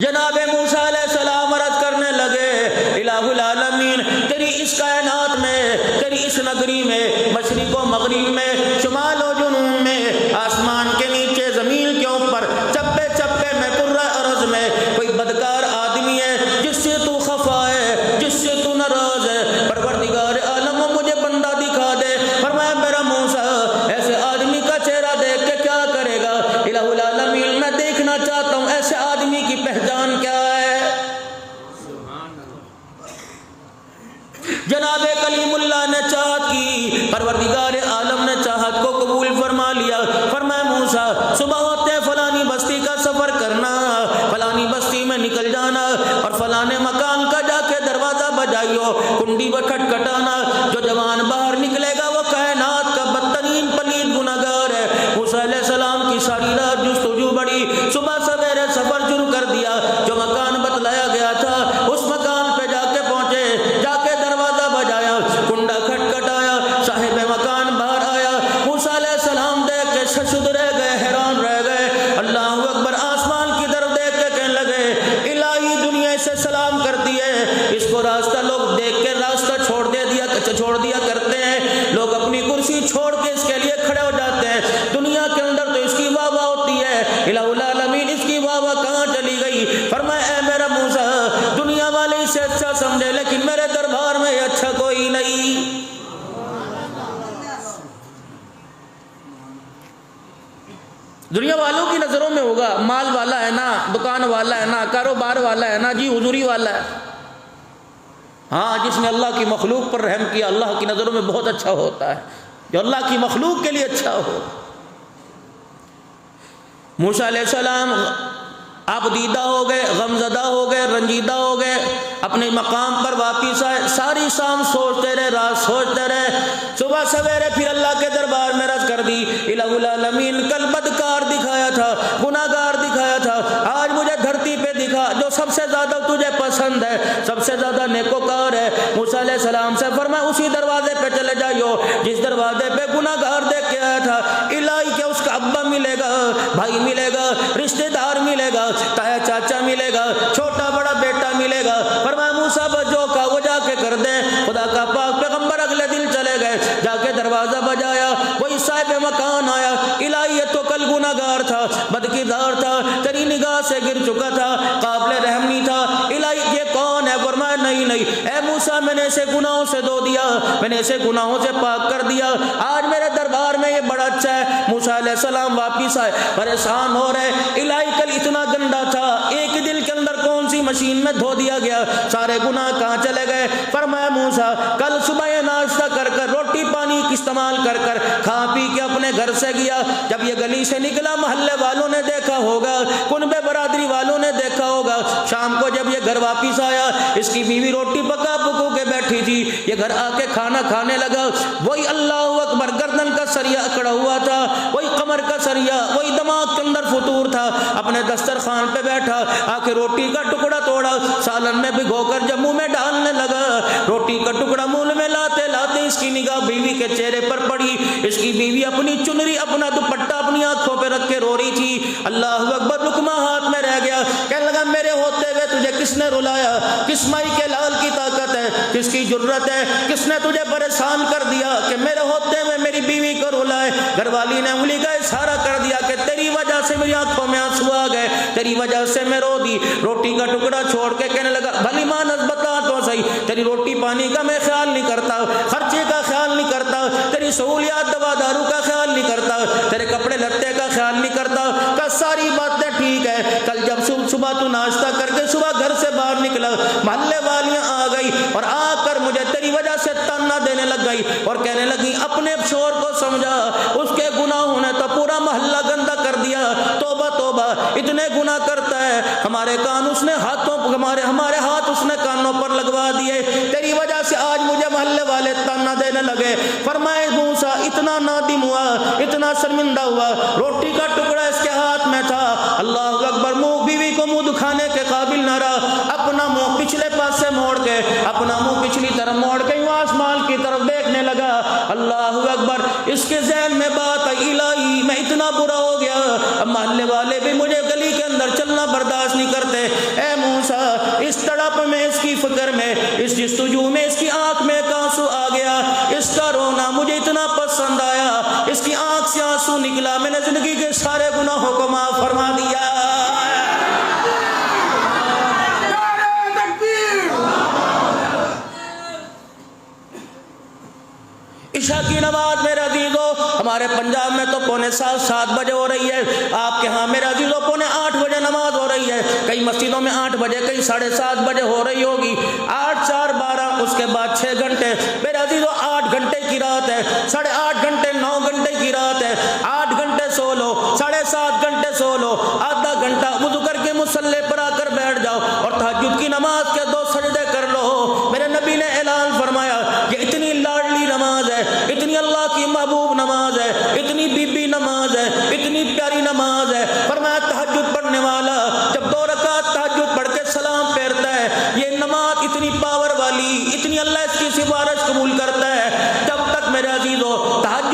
جناب موسیٰ علیہ السلام عرض کرنے لگے الہ العالمین، تیری اس کائنات میں، تیری اس نگری میں، مشرق و مغرب میں، شمال و جنوب میں، آسمان کے نیچے، زمین کے اوپر، چپے چپے میں، کرۂ ارض میں کوئی بدکار آدمی ہے جس سے تو خفا ہے، جس سے تو ناراض ہے؟ پروردگار عالم مجھے بندہ دکھا دے۔ فرمایا میرا موسیٰ ایسے آدمی کا چہرہ دیکھ کے کیا کرے گا؟ الہ العالمین میں دیکھنا چاہتا ہوں ایسے آدمی کی پہچان کیا ہے۔ جناب کلیم اللہ نے چاہت کی، پروردگار عالم نے چاہت کو قبول فرما لیا۔ فرمایا موسیٰ صبح ہوتے فلانی بستی کا سفر کرنا، فلانی بستی میں نکل جانا اور فلانے مکان کا جا کے دروازہ بجائیو، کنڈی پر کھٹکھٹانا، جو جوان باہر نکلے گا وہ کائنات کا بدترین پلید گنہگار ہے۔ موسیٰ علیہ السلام کی ساری رات جستجو بڑی، صبح سویرے سفر شروع کر دیا، جو مکان بتلایا گیا تھا اس مکان پہ جا کے پہنچے، جا کے دروازہ بجایا، کنڈا کھٹکھٹایا، صاحب مکان باہر آیا۔ موسیٰ علیہ السلام دیکھ کے ششد رہ گئے، حیران رہ گئے، اللہ اکبر، آسمان کی طرف دیکھ کے کہنے لگے الہی دنیا سے سلام کرتی ہے، اس کو راستہ لوگ دیکھ کے راستہ چھوڑ دیا کرتے ہیں، لوگ اپنی کرسی چھوڑ کے اس کے لیے کھڑے ہو جاتے ہیں، دنیا کے اندر تو اس کی واہ واہ ہوتی ہے، الہ العالمین اس کی واہ واہ کہاں چلی گئی؟ فرمایا اے میرا موسیٰ دنیا والے اسے اچھا سمجھے لیکن میرے دربار میں اچھا کوئی نہیں۔ دنیا والوں کی نظروں میں ہوگا مال والا ہے نا، دکان والا ہے نا، کاروبار والا ہے نا، جی حضوری والا ہے۔ ہاں جس نے اللہ کی مخلوق پر رحم کیا اللہ کی نظروں میں بہت اچھا ہوتا ہے، جو اللہ کی مخلوق کے لیے اچھا ہو۔ موسیٰ علیہ السلام آپ دیدہ ہو گئے، غمزدہ ہو گئے، رنجیدہ ہو گئے، اپنے مقام پر واپس آئے، ساری شام سوچتے رہے، رات سوچتے رہے، صبح سویرے پھر اللہ کے دربار میں عرض کر دی الہ العالمین کل بدکار دکھایا تھا، گناہگار دکھایا تھا، آج مجھے دھرتی پہ دکھا جو سب سے زیادہ تجھے پسند ہے، سب سے زیادہ نیکوکار ہے۔ موسیٰ علیہ السلام سے فرمایا اسی دروازے پہ چلے جائیو جس دروازے پہ گناہگار دیکھ کے آیا تھا، الہی کہ اس کا ابا ملے گا، بھائی ملے گا، رشتہ دار ملے گا، تایا چاچا ملے گا، چھوٹا بڑا بیٹا ملے گا۔ فرمایا موسیٰ جو کا وہ جا کے کر دیں۔ خدا کا پاک پیغمبر اگلے دن چلے گئے، جا کے دروازہ بجایا، وہی صاحب مکان آیا، الہی یہ تو کل گناہگار تھا، بدکردار تھا، تیری نگاہ سے گر چکا تھا، قابل رحم نہیں تھا، الہی یہ کون ہے؟ فرمایا نہیں اے موسیٰ میں نے اسے گناہوں سے دھو دیا، میں نے اسے گناہوں سے پاک کر دیا، آج میرے دربار میں یہ بڑا اچھا ہے۔ موسیٰ علیہ السلام واپس آئے، پریشان ہو رہے، الہی کل اتنا گندا تھا، ایک دل کے اندر کون سی مشین میں دھو دیا گیا، سارے گناہ کہاں چلے گئے؟ فرمایا موسیٰ کل صبح یہ ناشتہ کر روٹی پانی استعمال کر کھا پی کے اپنے گھر سے گیا، جب یہ گلی سے نکلا محلے والوں نے دیکھا ہوگا، کنبے برادری والوں نے دیکھا ہوگا، شام کو جب یہ گھر واپس آیا اس کی بیوی روٹی پکا پکو کے بیٹھی تھی، یہ گھر آ کے کھانا کھانے لگا، وہی اللہ اکبر گردن کا سریا اکڑا ہوا تھا، وہی کمر کا سریا، وہی دماغ کے اندر فطور تھا، اپنے دسترخوان پہ بیٹھا، آ کے روٹی کا ٹکڑا توڑا، سالن میں بھگو کر جب منہ میں ڈالنے لگا، روٹی کا ٹکڑا منہ میں لاتے لاتے اس کی نگاہ بیوی کے چہرے پر پڑی، اس کی بیوی اپنی چنری اپنا دوپٹہ اپنی آنکھوں پہ رکھ کے رو رہی تھی، اللہ اکبر، لقمہ ہاتھ میں رہ گیا، کہنے لگا میرے ہوتے ہوئے تجھے کس نے رلایا؟ کس مائی کے لال کی طاقت ہے، کس کی جرت ہے، کس نے تجھے پریشان کر دیا کہ میرے ہوتے ہوئے میری بیوی کو رلائے؟ گھر والی نے انگلی کا اشارہ کر دیا کہ تیری وجہ سے میری آنکھوں میں آنسو آ گئے، تیری وجہ سے میں رو دی۔ روٹی کا ٹکڑا چھوڑ کے کہنے لگا بھلی مانس بتا تو صحیح، تیری روٹی پانی کا میں خیال نہیں کرتا، خرچے کا خیال نہیں کرتا، تیری سہولیات دوا دارو کا خیال نہیں کرتا، تیرے کپڑے لتے کا خیال نہیں کرتا، کہ ساری باتیں ٹھیک ہے، کل جب صبح تو ناشتہ کر کے صبح گھر سے باہر نکلا، محلے والیاں آ گئی اور آ کر مجھے تیری وجہ سے تانا دینے لگ گئی اور کہنے لگی اپنے شوہر کو سمجھا، اس کے گناہوں نے تو پورا محلہ گندا کر دیا، توبہ توبہ، اتنے گناہ کرتا ہے، ہمارے کان اس نے ہمارے ہاتھ اس نے کانوں پر لگوا دیے، تیری وجہ سے آج مجھے محلے والے تانا دینے لگے۔ فرمائے موسیٰ اتنا نادم ہوا، اتنا شرمندہ ہوا، روٹی کا ٹکڑا اس کے ہاتھ میں تھا، اللہ اکبر، بیوی کو منہ دکھانے کے قابل نہ رہا، اپنا منہ پچھلے پاس سے موڑ کے، اپنا منہ پچھلی طرف موڑ کے آسمان کی طرف دیکھنے لگا، اللہ اکبر، اس کے ذہن میں بات آئی الہی میں اتنا برا ہو گیا، اب محلے والے بھی مجھے گلی کے اندر چلنا برداشت نہیں کرتے، بڑھاپے میں اس کی فکر میں، اس جستجو میں اس کی آنکھ میں ایک آنسو آ گیا، اس کا رونا مجھے اتنا پسند آیا، اس کی آنکھ سے آنسو نکلا، میں نے زندگی کے سارے گناہوں کو معاف فرما دیا۔ عشاء کی نماز میرے عزیزو ہمارے پنجاب میں تو 6:45 بجے ہو رہی ہے، آپ کے ہاں میرے عزیزو 8:45 بجے نماز ہو رہی ہے، کئی مسجدوں میں 8 بجے، کئی 7:30 بجے ہو رہی ہوگی۔ 8 4 12 اس کے بعد 6 گھنٹے، میرے عزیزو 8 گھنٹے کی رات ہے، 8.5 گھنٹے 9 گھنٹے کی رات ہے، 8 گھنٹے سو لو، 7.5 گھنٹے سو لو، آدھا گھنٹہ وضو کر کے مصلی پر آ کر بیٹھ جاؤ اور تہجد کی نماز کے 2 سجدے کر لو۔ میرے نبی نے اعلان فرمایا کہ اتنی لاڈلی نماز ہے، اتنی اللہ کی محبوب نماز ہے، اتنی بی بی نماز ہے، اتنی پیاری نماز ہے، فرمایا تہجد پڑھنے والا جب 2 رکعت تہجد پڑھ کے سلام پھیرتا ہے، یہ نماز اتنی پاور والی، اتنی اللہ اس کی سفارش قبول کرتا ہے، جب تک میرے عزیزو تہجد